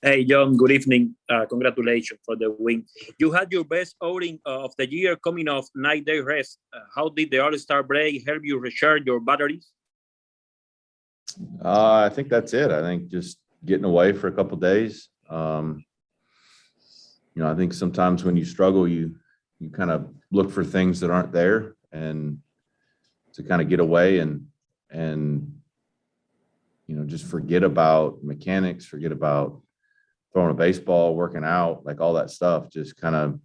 Hey, John, good evening. Congratulations for the win. You had your best outing of the year coming off 9 day rest. How did the All Star break help you recharge your batteries? I think that's it. I think just getting away for a couple of days. I think sometimes when you struggle, you kind of look for things that aren't there, and to kind of get away and just forget about mechanics, forget about throwing a baseball, working out, like all that stuff. Just kind of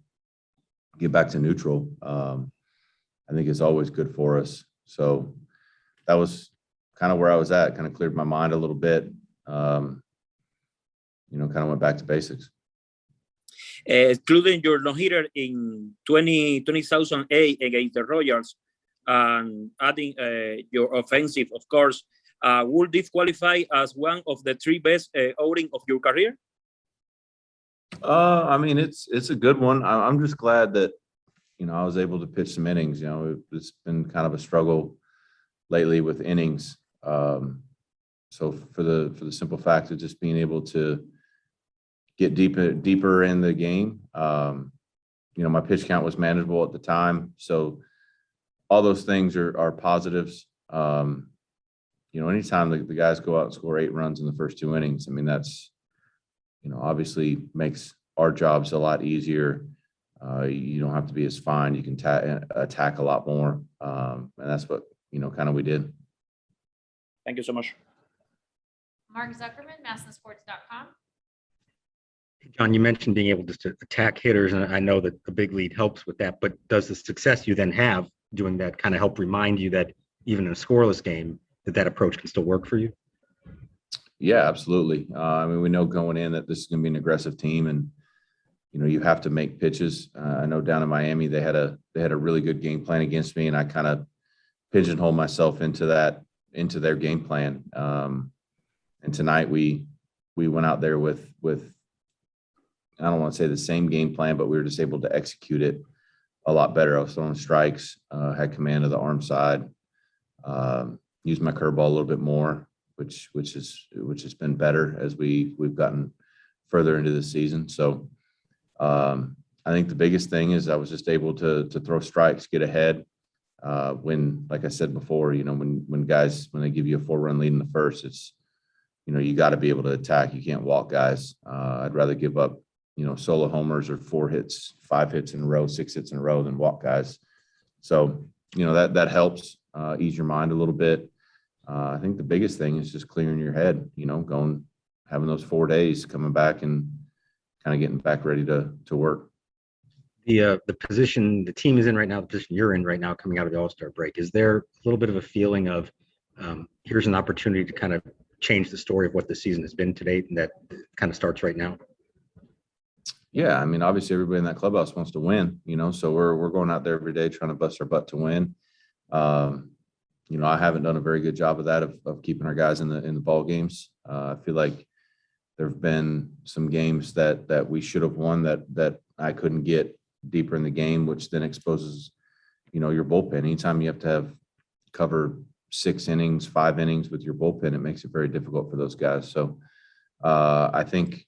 get back to neutral. I think it's always good for us. So that was kind of where I was at. Kind of cleared my mind a little bit. Kind of went back to basics. Including your no-hitter in 2008 against the Royals and adding your offensive, of course, would this qualify as one of the three best outing of your career? I mean, it's a good one. I'm just glad that, I was able to pitch some innings. It's been kind of a struggle lately with innings. So for the simple fact of just being able to get deeper in the game, my pitch count was manageable at the time. So all those things are positives. Anytime the guys go out and score 8 runs in the first 2 innings, I mean, that's, obviously makes our jobs a lot easier. You don't have to be as fine. You can attack a lot more. And that's what, kind of we did. Thank you so much. Mark Zuckerman, MassinSports.com. John, you mentioned being able just to attack hitters, and I know that a big lead helps with that, but does the success you then have doing that kind of help remind you that even in a scoreless game, that approach can still work for you? Yeah, absolutely. I mean, we know going in that this is going to be an aggressive team, and you have to make pitches. I know down in Miami they had a really good game plan against me, and I kind of pigeonholed myself into their game plan. And tonight we went out there with I don't want to say the same game plan, but we were just able to execute it a lot better. I was throwing strikes, had command of the arm side, used my curveball a little bit more, which has been better as we've gotten further into the season. So I think the biggest thing is I was just able to throw strikes, get ahead. When, like I said before, when they give you a 4-run lead in the first, it's, you got to be able to attack. You can't walk guys. I'd rather give up, solo homers or 4 hits, 5 hits in a row, 6 hits in a row than walk guys. So, that helps ease your mind a little bit. I think the biggest thing is just clearing your head, having those 4 days, coming back and kind of getting back ready to work. The position the team is in right now, the position you're in right now coming out of the All-Star break, is there a little bit of a feeling of here's an opportunity to kind of change the story of what the season has been to date, and that kind of starts right now? Yeah, I mean, obviously everybody in that clubhouse wants to win, so we're going out there every day trying to bust our butt to win. I haven't done a very good job of that, of keeping our guys in the ball games. I feel like there have been some games that we should have won that I couldn't get deeper in the game, which then exposes, your bullpen. Anytime you have to cover 6 innings, 5 innings with your bullpen, it makes it very difficult for those guys. So I think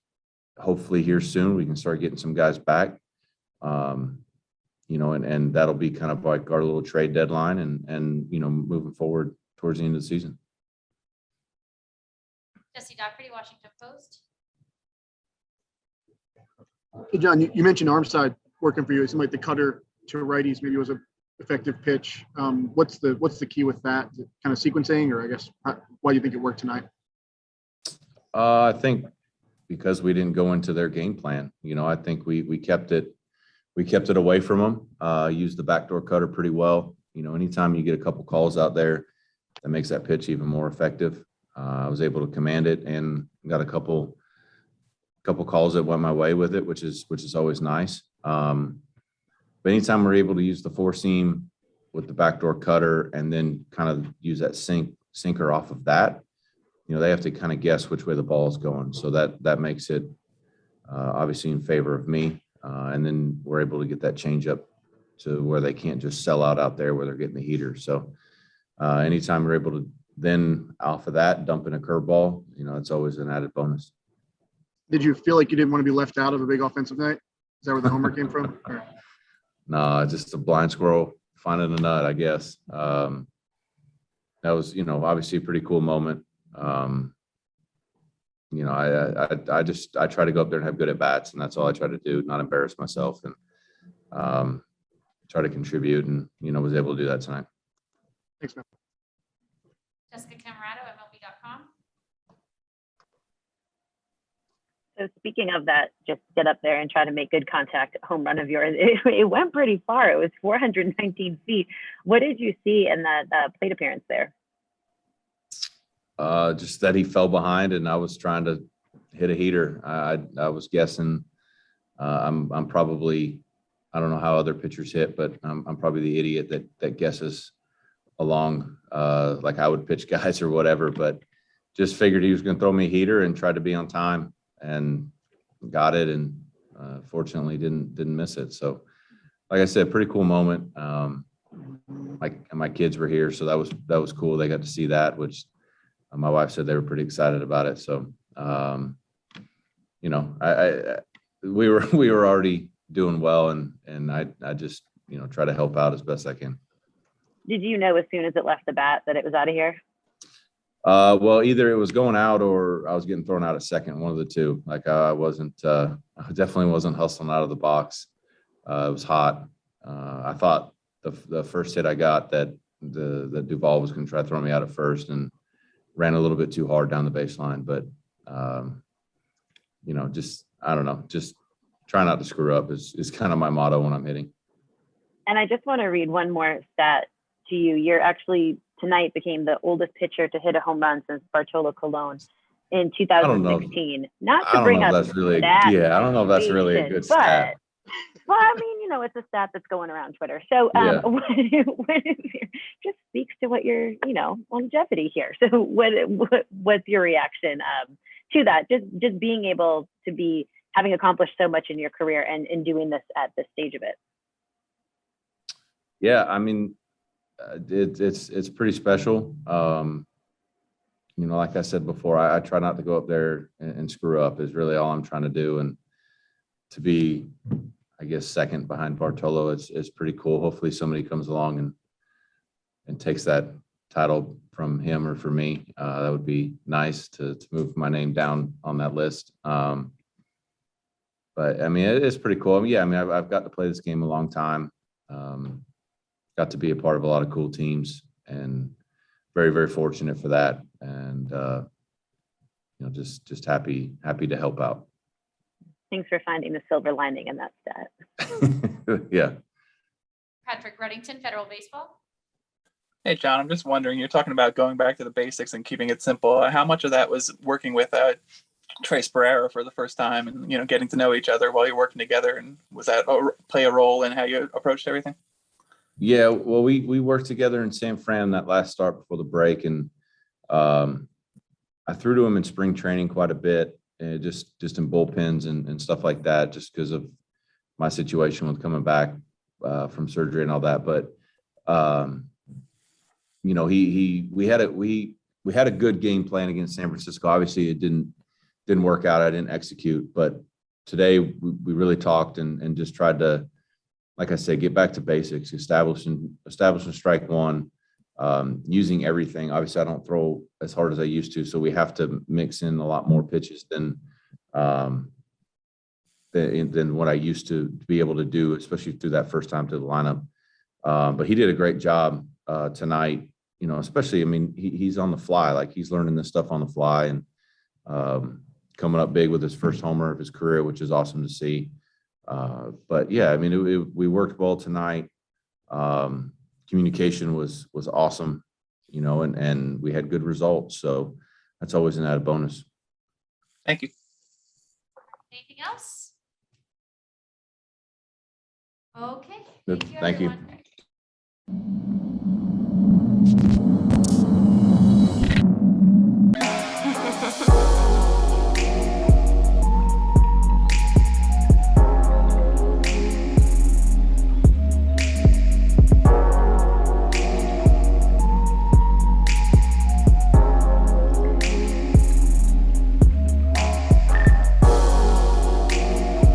hopefully here soon we can start getting some guys back. And that'll be kind of like our little trade deadline and moving forward towards the end of the season. Jesse Dougherty, Washington Post. Hey, John, you mentioned arm side working for you. It seemed like the cutter to righties maybe was an effective pitch. What's the key with that? Is it kind of sequencing, or I guess why do you think it worked tonight? I think because we didn't go into their game plan. I think we kept it away from them. Used the backdoor cutter pretty well. Anytime you get a couple calls out there, that makes that pitch even more effective. I was able to command it and got a couple calls that went my way with it, which is always nice. But anytime we're able to use the 4-seam with the backdoor cutter and then kind of use that sinker off of that, they have to kind of guess which way the ball is going. So that makes it obviously in favor of me. And then we're able to get that change up to where they can't just sell out there where they're getting the heater. So anytime we're able to then off of that dump in a curveball, it's always an added bonus. Did you feel like you didn't want to be left out of a big offensive night? Is that where the homer came from? Or? No, just a blind squirrel finding a nut, I guess. That was, obviously a pretty cool moment. I try to go up there and have good at bats, and that's all I try to do, not embarrass myself, and try to contribute, and was able to do that tonight. Thanks, man. Jessica Camarado, MLB.com. So speaking of that, just get up there and try to make good contact home run of yours. It went pretty far. It was 419 feet. What did you see in that plate appearance there? Just that he fell behind, and I was trying to hit a heater. I was guessing. I'm probably, I don't know how other pitchers hit, but I'm probably the idiot that guesses along like I would pitch guys or whatever. But just figured he was going to throw me a heater and tried to be on time, and got it, and fortunately didn't miss it. So, like I said, pretty cool moment. My kids were here, so that was cool. They got to see that, which my wife said they were pretty excited about it. So, we were already doing well, and I just try to help out as best I can. Did you know as soon as it left the bat that it was out of here? Well, either it was going out or I was getting thrown out at second, one of the two. Like I definitely wasn't hustling out of the box. It was hot. I thought the first hit I got that Duvall was going to try to throw me out at first, and ran a little bit too hard down the baseline. But, I don't know, just try not to screw up is kind of my motto when I'm hitting. And I just want to read one more stat to you. You're actually tonight became the oldest pitcher to hit a home run since Bartolo Colon in 2016. Not to bring up that's really, I don't know if that's really a good stat. Well, I mean, it's a stat that's going around Twitter. So just speaks to what your, longevity here. So what's your reaction to that? Just being able to be having accomplished so much in your career and doing this at this stage of it. Yeah, I mean, it's pretty special. Like I said before, I try not to go up there and screw up is really all I'm trying to do. And to be, I guess, second behind Bartolo is pretty cool. Hopefully somebody comes along and takes that title from him or for me. That would be nice to move my name down on that list. But I mean, it's pretty cool. Yeah, I mean, I've got to play this game a long time. Got to be a part of a lot of cool teams, and very, very fortunate for that. And, just happy to help out. Thanks for finding the silver lining in that stat. Yeah. Patrick Reddington, Federal Baseball. Hey, John, I'm just wondering, you're talking about going back to the basics and keeping it simple. How much of that was working with Trace Pereira for the first time and, getting to know each other while you're working together? And was that play a role in how you approached everything? Yeah, well, we worked together in San Fran that last start before the break, and I threw to him in spring training quite a bit, just in bullpens and stuff like that, just because of my situation with coming back from surgery and all that. But we had a good game plan against San Francisco. Obviously, it didn't work out. I didn't execute, but today we really talked and just tried to, like I said, get back to basics, establishing strike one, using everything. Obviously, I don't throw as hard as I used to, so we have to mix in a lot more pitches than what I used to be able to do, especially through that first time to the lineup. But he did a great job tonight. Especially, I mean, he's on the fly, like he's learning this stuff on the fly, and coming up big with his first homer of his career, which is awesome to see. But yeah, I mean, we worked well tonight. Communication was awesome, and we had good results. So that's always an added bonus. Thank you. Anything else? Okay. Good. Thank you. Thank you. Everyone.